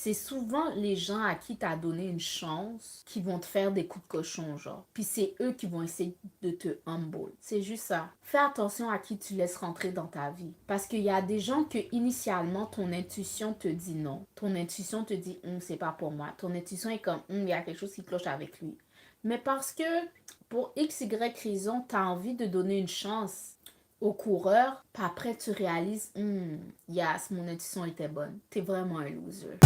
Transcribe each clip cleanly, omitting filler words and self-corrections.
c'est souvent les gens à qui t'as donné une chance qui vont te faire des coups de cochon, genre. Puis c'est eux qui vont essayer de te humble. C'est juste ça. Fais attention à qui tu laisses rentrer dans ta vie. Parce qu'il y a des gens que initialement ton intuition te dit non. Ton intuition te dit c'est pas pour moi. Ton intuition est comme il y a quelque chose qui cloche avec lui. Mais parce que pour X, Y raison, t'as envie de donner une chance au coureur, puis après tu réalises, yes, mon intuition était bonne. T'es vraiment un loser.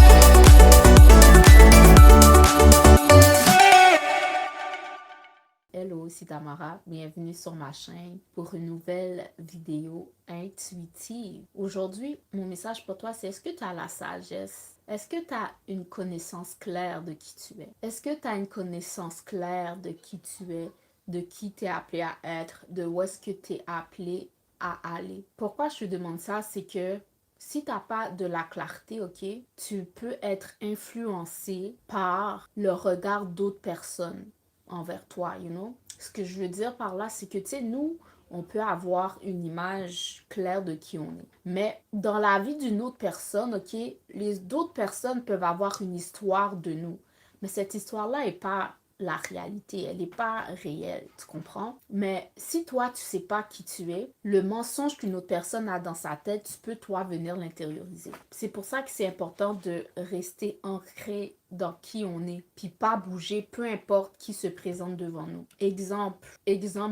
Hello, c'est Tamara. Bienvenue sur ma chaîne pour une nouvelle vidéo intuitive. Aujourd'hui, mon message pour toi, c'est est-ce que tu as la sagesse? Est-ce que tu as une connaissance claire de qui tu es? Est-ce que tu as une connaissance claire de qui tu es, de qui tu es appelé à être, de où est-ce que tu es appelé à aller? Pourquoi je te demande ça? C'est que si tu n'as pas de la clarté, ok, tu peux être influencé par le regard d'autres personnes envers toi, you know? Ce que je veux dire par là, c'est que, tu sais, nous, on peut avoir une image claire de qui on est. Mais dans la vie d'une autre personne, ok, les d'autres personnes peuvent avoir une histoire de nous. Mais cette histoire-là n'est pas la réalité, elle n'est pas réelle, tu comprends? Mais si toi, tu sais pas qui tu es, le mensonge qu'une autre personne a dans sa tête, tu peux, toi, venir l'intérioriser. C'est pour ça que c'est important de rester ancré dans qui on est, puis pas bouger, peu importe qui se présente devant nous. Exemple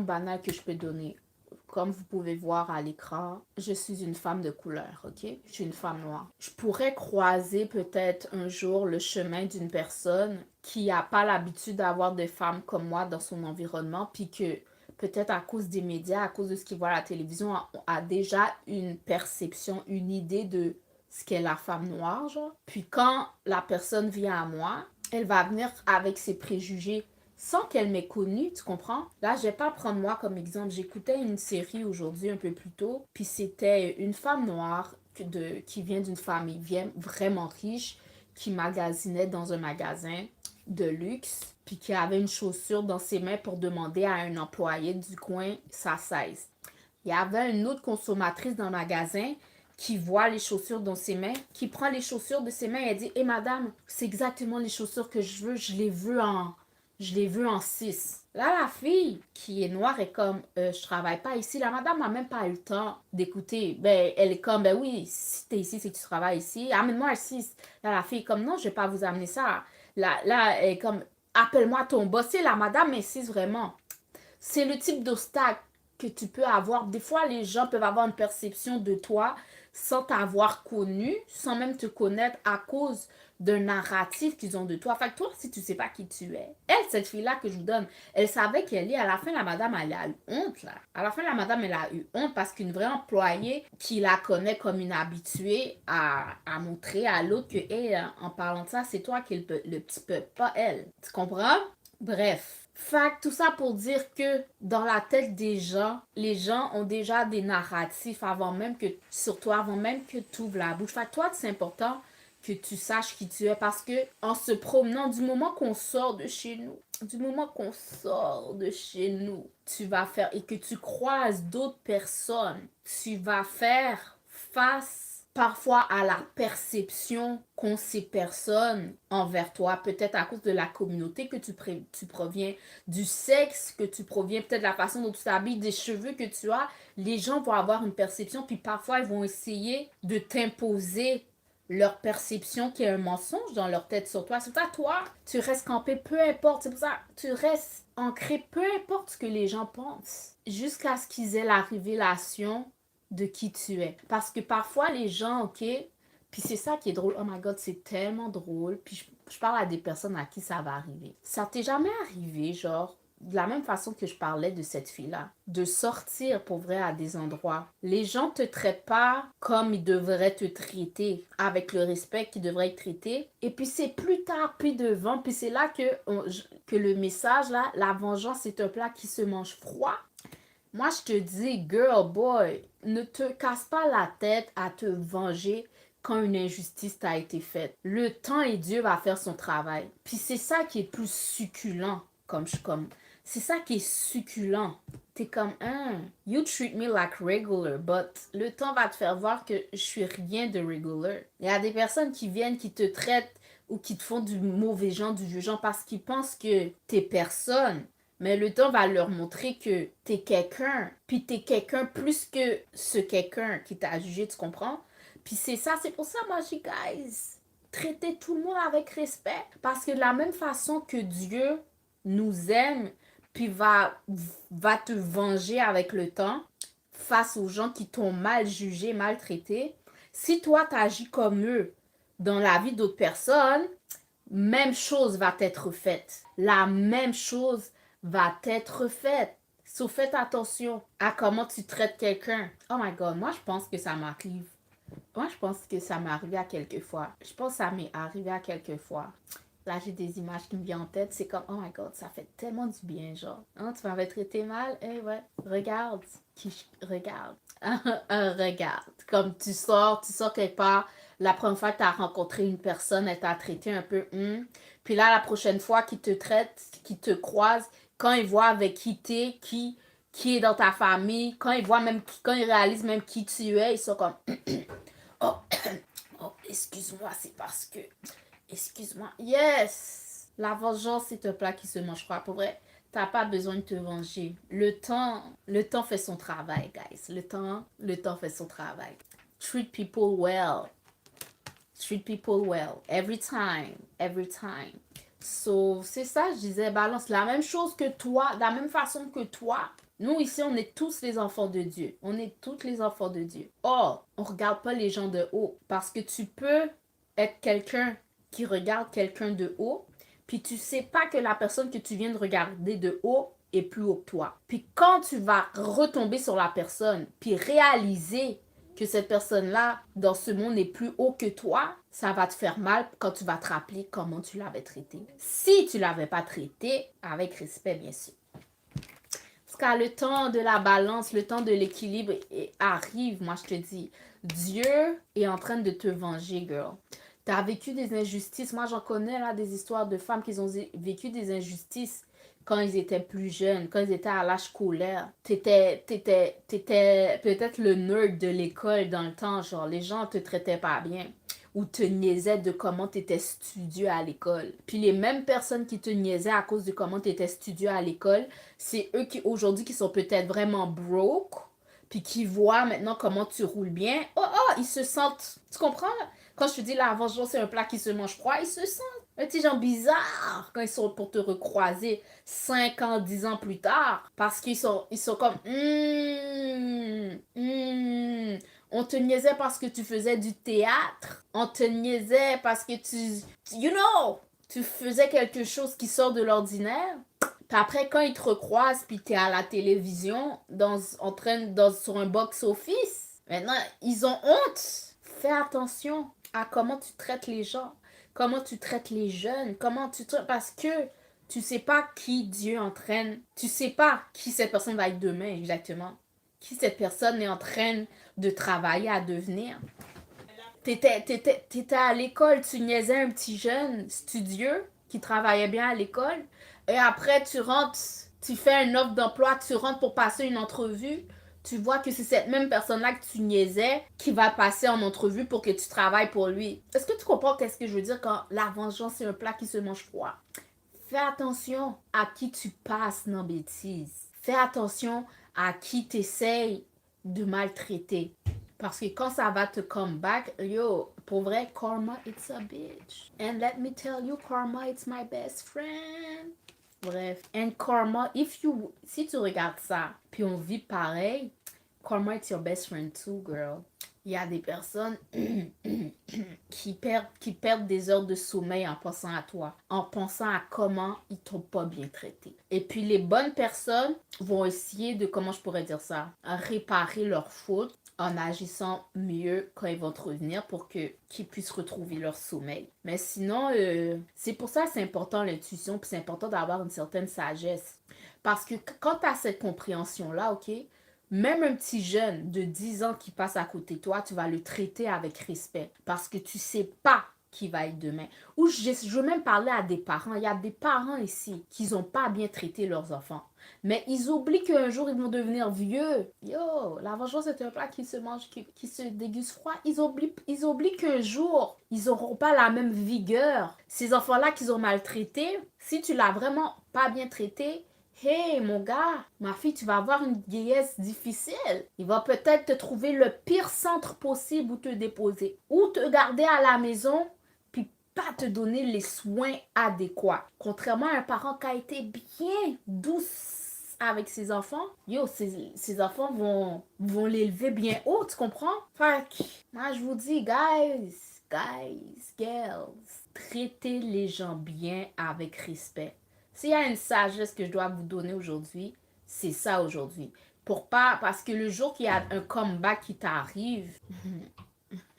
banal que je peux donner. Comme vous pouvez voir à l'écran, je suis une femme de couleur, ok? Je suis une femme noire. Je pourrais croiser peut-être un jour le chemin d'une personne qui n'a pas l'habitude d'avoir des femmes comme moi dans son environnement, puis que peut-être à cause des médias, à cause de ce qu'il voit à la télévision, a déjà une perception, une idée de ce qu'est la femme noire, genre. Puis quand la personne vient à moi, elle va venir avec ses préjugés sans qu'elle m'ait connue, tu comprends? Là, je vais pas prendre moi comme exemple. J'écoutais une série aujourd'hui un peu plus tôt, puis c'était une femme noire qui vient d'une famille vraiment riche, qui magasinait dans un magasin de luxe, puis qui avait une chaussure dans ses mains pour demander à un employé du coin sa size. Il y avait une autre consommatrice dans le magasin qui voit les chaussures dans ses mains, qui prend les chaussures de ses mains et elle dit, madame, c'est exactement les chaussures que je veux, je les veux en 6. Là, la fille qui est noire est comme, je travaille pas ici. La madame n'a même pas eu le temps d'écouter. Ben, elle est comme, ben oui, si t'es ici, c'est que tu travailles ici. Amène-moi un 6. Là, la fille est comme, non, je vais pas vous amener ça. Là elle est comme, appelle-moi ton boss. Et la madame insiste vraiment. C'est le type d'obstacle que tu peux avoir. Des fois, les gens peuvent avoir une perception de toi sans t'avoir connu, sans même te connaître à cause d'un narratif qu'ils ont de toi. Fait que toi, si tu sais pas qui tu es, elle, cette fille-là que je vous donne, elle savait qu'elle est, à la fin, la madame, elle a eu honte, là. À la fin, la madame, elle a eu honte parce qu'une vraie employée qui la connaît comme une habituée a montré à l'autre que, hey, en parlant de ça, c'est toi qui est le petit peuple, pas elle. Tu comprends? Bref. Fait tout ça pour dire que dans la tête des gens, les gens ont déjà des narratifs avant même que, sur toi, avant même que tu ouvres la bouche. Fait que toi, c'est important que tu saches qui tu es parce que en se promenant, du moment qu'on sort de chez nous, tu vas faire et que tu croises d'autres personnes, tu vas faire face parfois à la perception qu'ont ces personnes envers toi, peut-être à cause de la communauté que tu proviens, du sexe que tu proviens, peut-être la façon dont tu t'habilles, des cheveux que tu as, les gens vont avoir une perception, puis parfois ils vont essayer de t'imposer leur perception qui est un mensonge dans leur tête sur toi. C'est pour ça, toi, tu restes campé, peu importe. C'est pour ça, tu restes ancré, peu importe ce que les gens pensent, jusqu'à ce qu'ils aient la révélation de qui tu es. Parce que parfois, les gens, ok, puis c'est ça qui est drôle. Oh my God, c'est tellement drôle. Puis je parle à des personnes à qui ça va arriver. Ça t'est jamais arrivé, genre, de la même façon que je parlais de cette fille-là, de sortir pour vrai à des endroits. Les gens te traitent pas comme ils devraient te traiter, avec le respect qu'ils devraient être traités. Et puis c'est plus tard, puis devant, puis c'est là que le message, là, la vengeance, c'est un plat qui se mange froid. Moi, je te dis, girl, boy, ne te casse pas la tête à te venger quand une injustice t'a été faite. Le temps et Dieu va faire son travail. Puis c'est ça qui est plus succulent, comme C'est ça qui est succulent. T'es comme, you treat me like regular, but le temps va te faire voir que je suis rien de regular. Il y a des personnes qui viennent, qui te traitent ou qui te font du mauvais genre, du vieux genre parce qu'ils pensent que t'es personne. Mais le temps va leur montrer que t'es quelqu'un. Puis t'es quelqu'un plus que ce quelqu'un qui t'a jugé, tu comprends? Puis c'est ça, c'est pour ça, moi, je dis, guys, traitez tout le monde avec respect. Parce que de la même façon que Dieu nous aime, puis va te venger avec le temps face aux gens qui t'ont mal jugé, maltraité. Si toi, t'agis comme eux dans la vie d'autres personnes, même chose va être faite. La même chose va être faite. So, faites attention à comment tu traites quelqu'un. Oh my God, moi, je pense que ça m'arrive. Moi, je pense que ça m'est arrivé à quelques fois. Je pense que ça m'est arrivé à quelques fois. Là, j'ai des images qui me viennent en tête. C'est comme, oh my God, ça fait tellement du bien, genre. Hein, tu m'avais traité mal? Eh ouais, regarde. Regarde. Regarde. Comme tu sors quelque part. La première fois que tu as rencontré une personne, elle t'a traité un peu. Puis là, la prochaine fois qu'il te traite, qu'il te croise, quand il voit avec qui t'es, qui est dans ta famille, quand il voit même, quand il réalise même qui tu es, ils sont comme, oh, oh excuse-moi, c'est parce que, excuse-moi, yes, la vengeance c'est un plat qui se mange froid, pour vrai, t'as pas besoin de te venger, le temps fait son travail, guys, le temps fait son travail. Treat people well, every time. So, c'est ça, je disais, balance la même chose que toi, de la même façon que toi. Nous, ici, on est tous les enfants de Dieu. On est toutes les enfants de Dieu. Or, on ne regarde pas les gens de haut. Parce que tu peux être quelqu'un qui regarde quelqu'un de haut, puis tu sais pas que la personne que tu viens de regarder de haut est plus haut que toi. Puis quand tu vas retomber sur la personne, puis réaliser que cette personne-là, dans ce monde, n'est plus haut que toi, ça va te faire mal quand tu vas te rappeler comment tu l'avais traité. Si tu l'avais pas traité, avec respect, bien sûr. Parce qu'à le temps de la balance, le temps de l'équilibre arrive, moi je te dis, Dieu est en train de te venger, girl. Tu as vécu des injustices. Moi, j'en connais là des histoires de femmes qui ont vécu des injustices quand ils étaient plus jeunes, quand ils étaient à l'âge scolaire. T'étais peut-être le nerd de l'école dans le temps, genre les gens te traitaient pas bien ou te niaisaient de comment t'étais studieux à l'école. Puis les mêmes personnes qui te niaisaient à cause de comment t'étais studieux à l'école, c'est eux qui aujourd'hui qui sont peut-être vraiment broke, puis qui voient maintenant comment tu roules bien. Oh, ils se sentent, tu comprends? Quand je te dis la vengeance c'est un plat qui se mange froid, ils se sentent un petit genre bizarre quand ils sont pour te recroiser 5 ans, 10 ans plus tard. Parce qu'ils sont comme, on te niaisait parce que tu faisais du théâtre. On te niaisait parce que tu faisais quelque chose qui sort de l'ordinaire. Puis après, quand ils te recroisent, puis t'es à la télévision, sur un box-office, maintenant, ils ont honte. Fais attention à comment tu traites les gens, comment tu traites les jeunes, parce que tu sais pas qui Dieu entraîne, tu sais pas qui cette personne va être demain exactement, qui cette personne est en train de travailler à devenir. T'étais à l'école, tu niaisais un petit jeune studieux qui travaillait bien à l'école, et après tu rentres, tu fais une offre d'emploi, tu rentres pour passer une entrevue, tu vois que c'est cette même personne-là que tu niaisais qui va passer en entrevue pour que tu travailles pour lui. Est-ce que tu comprends qu'est-ce que je veux dire quand la vengeance c'est un plat qui se mange froid? Fais attention à qui tu passes dans bêtises. Fais attention à qui t'essayes de maltraiter. Parce que quand ça va te come back, yo, pour vrai, karma, it's a bitch. And let me tell you, karma, it's my best friend. Bref. And karma, si tu regardes ça, puis on vit pareil, karma, it's your best friend too, girl. Il y a des personnes qui perdent des heures de sommeil en pensant à toi, en pensant à comment ils t'ont pas bien traité. Et puis les bonnes personnes vont essayer de, comment je pourrais dire ça, réparer leurs fautes en agissant mieux quand ils vont te revenir pour qu'ils puissent retrouver leur sommeil. Mais sinon, c'est pour ça que c'est important l'intuition, puis c'est important d'avoir une certaine sagesse. Parce que quand tu as cette compréhension-là, ok, même un petit jeune de 10 ans qui passe à côté de toi, tu vas le traiter avec respect. Parce que tu sais pas qui va être demain. Ou je veux même parler à des parents. Il y a des parents ici qui n'ont pas bien traité leurs enfants. Mais ils oublient qu'un jour, ils vont devenir vieux. Yo, la vengeance c'est un plat qui se mange, qui se déguste froid. Ils oublient qu'un jour, ils n'auront pas la même vigueur. Ces enfants-là qu'ils ont maltraités, si tu l'as vraiment pas bien traité, hey, mon gars, ma fille, tu vas avoir une vieillesse difficile. Il va peut-être te trouver le pire centre possible où te déposer. Ou te garder à la maison, puis pas te donner les soins adéquats. Contrairement à un parent qui a été bien douce avec ses enfants, yo, ses enfants vont l'élever bien haut, tu comprends? Fait que, moi, je vous dis, girls, traitez les gens bien avec respect. S'il y a une sagesse que je dois vous donner aujourd'hui, c'est ça aujourd'hui. Parce que le jour qu'il y a un comeback qui t'arrive,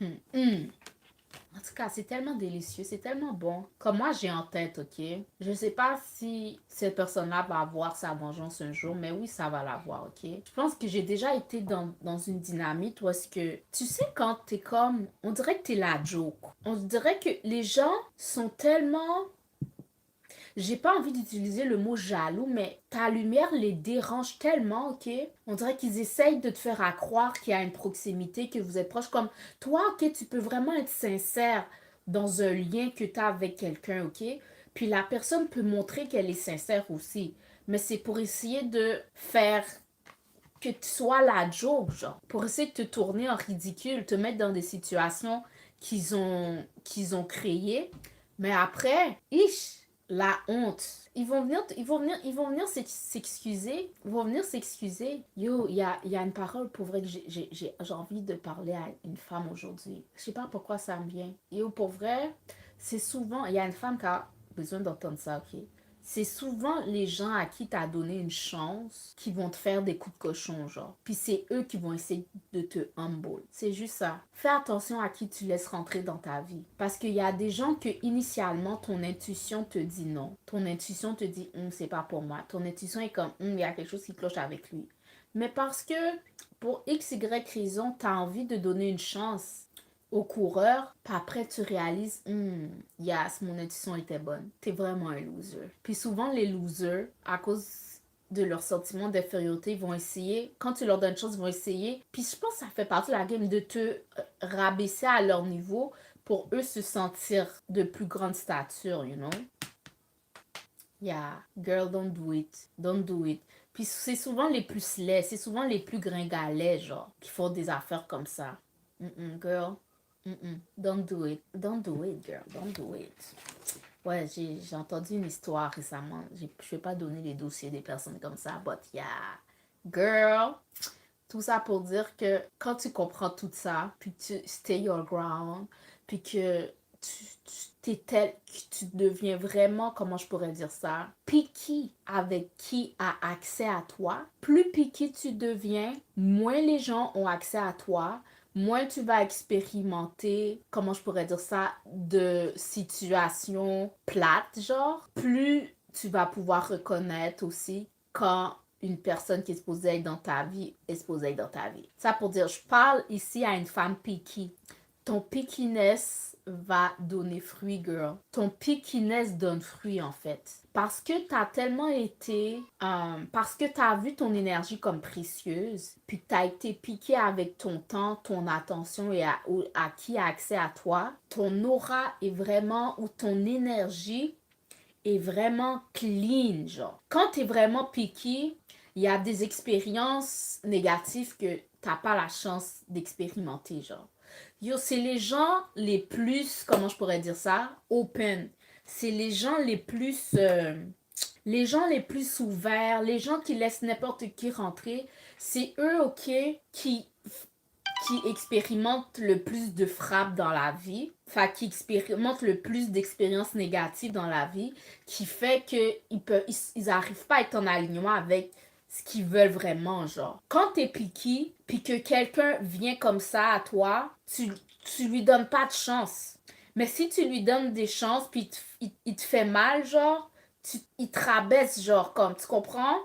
en tout cas, c'est tellement délicieux, c'est tellement bon. Comme moi, j'ai en tête, ok? Je sais pas si cette personne-là va avoir sa vengeance un jour, mais oui, ça va l'avoir, ok? Je pense que j'ai déjà été dans une dynamique où est-ce que, tu sais, quand t'es comme, on dirait que t'es la joke. On dirait que les gens sont tellement... J'ai pas envie d'utiliser le mot jaloux, mais ta lumière les dérange tellement, ok? On dirait qu'ils essayent de te faire croire qu'il y a une proximité, que vous êtes proche. Comme toi, ok, tu peux vraiment être sincère dans un lien que tu as avec quelqu'un, ok? Puis la personne peut montrer qu'elle est sincère aussi. Mais c'est pour essayer de faire que tu sois la joke, genre. Pour essayer de te tourner en ridicule, te mettre dans des situations qu'ils ont créées. Mais après, la honte. Ils vont venir s'excuser. Ils vont venir s'excuser. Yo, il y a une parole pour vrai que j'ai envie de parler à une femme aujourd'hui. Je sais pas pourquoi ça me vient. Yo, pour vrai, c'est souvent, il y a une femme qui a besoin d'entendre ça, ok? C'est souvent les gens à qui t'as donné une chance qui vont te faire des coups de cochon, genre. Puis c'est eux qui vont essayer de te humble. C'est juste ça. Fais attention à qui tu laisses rentrer dans ta vie. Parce qu'il y a des gens que initialement ton intuition te dit non. Ton intuition te dit c'est pas pour moi. Ton intuition est comme il y a quelque chose qui cloche avec lui. Mais parce que pour X, Y raison, t'as envie de donner une chance au coureur, puis après tu réalises, yes, mon intuition était bonne. T'es vraiment un loser. Puis souvent, les losers, à cause de leur sentiment d'infériorité, vont essayer, quand tu leur donnes une chance, ils vont essayer, puis je pense que ça fait partie de la game, de te rabaisser à leur niveau pour eux se sentir de plus grande stature, you know? Yeah, girl, don't do it. Don't do it. Puis c'est souvent les plus laids, c'est souvent les plus gringalets, genre, qui font des affaires comme ça. Girl. Don't do it. Don't do it, girl. Don't do it. Ouais, j'ai entendu une histoire récemment. Je vais pas donner les dossiers des personnes comme ça, but yeah. Girl. Tout ça pour dire que quand tu comprends tout ça, puis que tu stay your ground, puis que tu deviens vraiment, comment je pourrais dire ça, picky avec qui a accès à toi. Plus picky tu deviens, moins les gens ont accès à toi, moins tu vas expérimenter, comment je pourrais dire ça, de situations plates, genre. Plus tu vas pouvoir reconnaître aussi quand une personne qui est supposée être dans ta vie est supposée être dans ta vie. Ça pour dire, je parle ici à une femme picky. Ton pickiness va donner fruit, girl. Ton pickiness donne fruit, en fait. Parce que t'as tellement été... parce que t'as vu ton énergie comme précieuse, puis t'as été piqué avec ton temps, ton attention et à qui a accès à toi, ton aura est vraiment... ou ton énergie est vraiment clean, genre. Quand t'es vraiment piqué, il y a des expériences négatives que t'as pas la chance d'expérimenter, genre. Yo, c'est les gens les plus, comment je pourrais dire ça, open. C'est les gens les plus ouverts, les gens qui laissent n'importe qui rentrer. C'est eux, ok, qui expérimentent le plus de frappes dans la vie, enfin qui expérimentent le plus d'expériences négatives dans la vie, qui fait qu'ils arrivent pas à être en alignement avec ce qu'ils veulent vraiment, genre. Quand t'es picky, puis que quelqu'un vient comme ça à toi, tu lui donnes pas de chance. Mais si tu lui donnes des chances, puis il te fait mal, genre, il te rabaisse, genre, comme, tu comprends?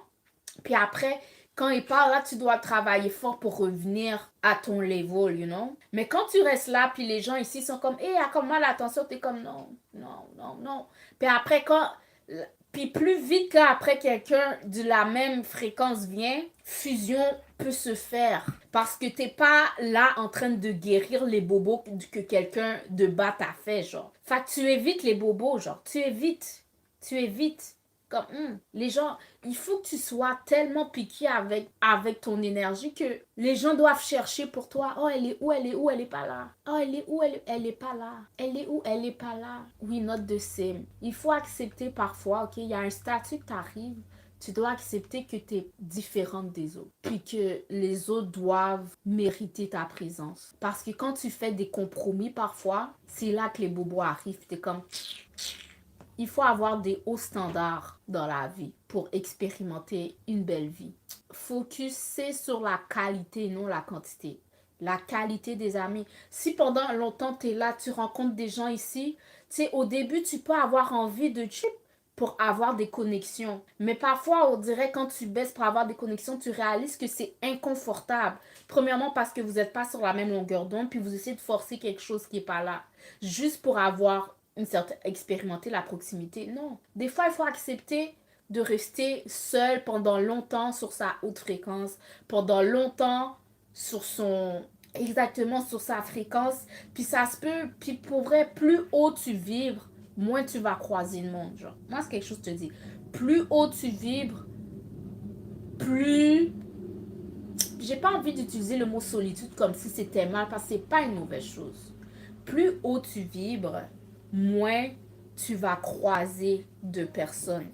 Puis après, Quand il part, là, tu dois travailler fort pour revenir à ton level, you know. Mais quand tu restes là, puis les gens ici sont comme, hé, accorde-moi l'attention, t'es comme, non, non, non, non. Puis après, puis plus vite qu'après quelqu'un de la même fréquence vient, fusion peut se faire. Parce que t'es pas là en train de guérir les bobos que quelqu'un de bas t'a fait, genre. Fait que tu évites les bobos, genre. Tu évites. Tu évites. Comme, les gens, il faut que tu sois tellement piqué avec ton énergie que les gens doivent chercher pour toi. Oh, elle est où, elle est où, elle est pas là. Oh, elle est où, elle est pas là. Elle est où, elle est pas là. Oui, not the same. Il faut accepter parfois, ok, il y a un statut que t'arrives, tu dois accepter que tu es différente des autres. Puis que les autres doivent mériter ta présence. Parce que quand tu fais des compromis parfois, c'est là que les bobos arrivent. Tu es comme, il faut avoir des hauts standards dans la vie pour expérimenter une belle vie. Focuser sur la qualité, non la quantité. La qualité des amis. Si pendant longtemps tu es là, tu rencontres des gens ici, tu sais, au début, tu peux avoir envie de chip pour avoir des connexions. Mais parfois, on dirait quand tu baisses pour avoir des connexions, tu réalises que c'est inconfortable. Premièrement, parce que vous n'êtes pas sur la même longueur d'onde, puis vous essayez de forcer quelque chose qui n'est pas là. Juste pour avoir une certaine, expérimenter la proximité. Non. Des fois, il faut accepter de rester seul pendant longtemps sur sa haute fréquence, pendant longtemps sur son exactement sur sa fréquence, puis ça se peut, puis pour vrai, plus haut tu vibres, moins tu vas croiser le monde, genre. Moi, c'est quelque chose que je te dis. Plus haut tu vibres, plus... J'ai pas envie d'utiliser le mot solitude comme si c'était mal, parce que c'est pas une mauvaise chose. Plus haut tu vibres, moins tu vas croiser de personnes.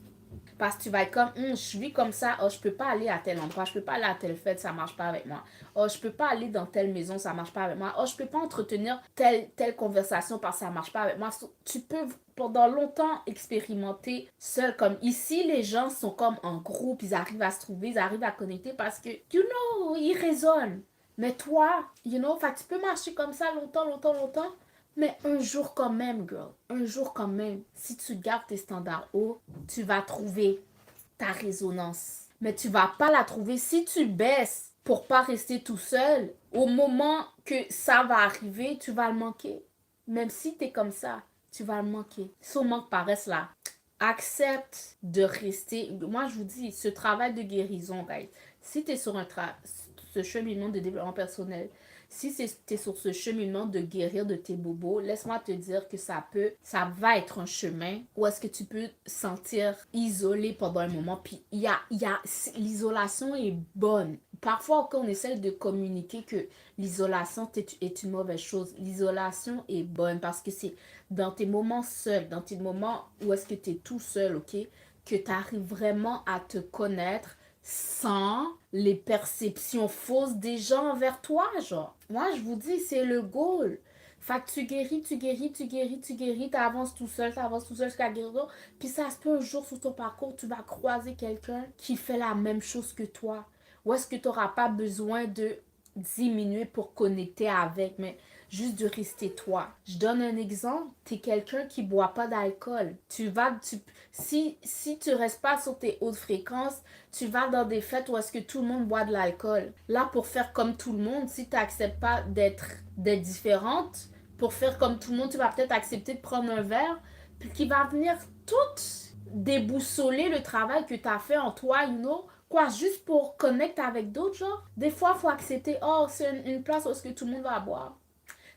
Parce que tu vas être comme, je vis comme ça, oh, je peux pas aller à tel endroit, je peux pas aller à telle fête, ça marche pas avec moi. Oh, je peux pas aller dans telle maison, ça marche pas avec moi. Oh, je peux pas entretenir telle conversation parce que ça marche pas avec moi. Tu peux pendant longtemps expérimenter seul. Comme ici, les gens sont comme en groupe, ils arrivent à se trouver, ils arrivent à connecter parce que, you know, ils raisonnent. Mais toi, you know, tu peux marcher comme ça longtemps, longtemps, longtemps. Mais un jour quand même, girl, un jour quand même, si tu gardes tes standards hauts, tu vas trouver ta résonance. Mais tu vas pas la trouver si tu baisses pour pas rester tout seul. Au moment que ça va arriver, tu vas le manquer. Même si tu es comme ça, tu vas le manquer. Son manque paresse là. Accepte de rester. Moi, je vous dis, ce travail de guérison, guys, si tu es sur ce cheminement de développement personnel, si tu es sur ce cheminement de guérir de tes bobos, laisse-moi te dire que ça va être un chemin où est-ce que tu peux sentir isolé pendant un moment. Puis l'isolation est bonne. Parfois, quand on essaie de communiquer que l'isolation est une mauvaise chose, l'isolation est bonne parce que c'est dans tes moments seuls, dans tes moments où est-ce que tu es tout seul, ok, que tu arrives vraiment à te connaître sans les perceptions fausses des gens envers toi, genre. Moi, je vous dis, c'est le goal. Fait que tu guéris, tu guéris, tu guéris, tu guéris, t'avances tout seul jusqu'à la guérison. Puis ça se peut un jour sur ton parcours, tu vas croiser quelqu'un qui fait la même chose que toi. Ou est-ce que tu n'auras pas besoin de diminuer pour connecter avec, mais juste de rester toi. Je donne un exemple. Tu es quelqu'un qui ne boit pas d'alcool. Si tu restes pas sur tes hautes fréquences, tu vas dans des fêtes où est-ce que tout le monde boit de l'alcool. Là, pour faire comme tout le monde, si tu n'acceptes pas d'être différente, pour faire comme tout le monde, tu vas peut-être accepter de prendre un verre, puis qui va venir tout déboussoler le travail que tu as fait en toi, you know. Quoi, juste pour connecter avec d'autres, genre. Des fois, il faut accepter, oh, c'est une place où est-ce que tout le monde va boire.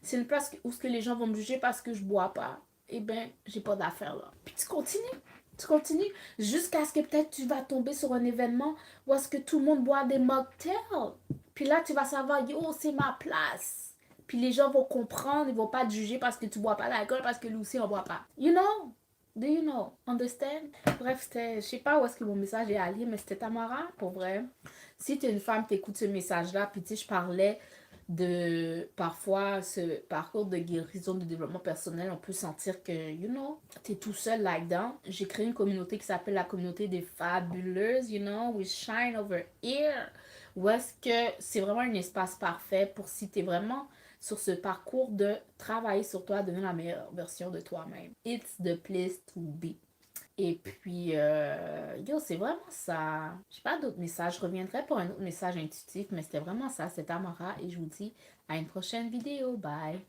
C'est une place où est-ce que les gens vont me juger parce que je bois pas. Eh ben, j'ai pas d'affaires là. Puis tu continues. Tu continues jusqu'à ce que peut-être tu vas tomber sur un événement où est-ce que tout le monde boit des mocktails. Puis là, tu vas savoir, yo, c'est ma place. Puis les gens vont comprendre, ils vont pas te juger parce que tu bois pas d'alcool, parce que nous aussi, on boit pas. You know? Do you know? Understand? Bref, je sais pas où est-ce que mon message est allé, mais c'était Tamara, pour vrai. Si tu es une femme, t'écoutes ce message-là, puis tu sais, je parlais de parfois ce parcours de guérison, de développement personnel, on peut sentir que, you know, t'es tout seul là-dedans. J'ai créé une communauté qui s'appelle la communauté des fabuleuses, you know, we shine over here. Où est-ce que c'est vraiment un espace parfait pour si t'es vraiment sur ce parcours de travailler sur toi, devenir la meilleure version de toi-même. It's the place to be. Et puis, yo, c'est vraiment ça. J'ai pas d'autres messages. Je reviendrai pour un autre message intuitif, mais c'était vraiment ça. C'était Amara et je vous dis à une prochaine vidéo. Bye!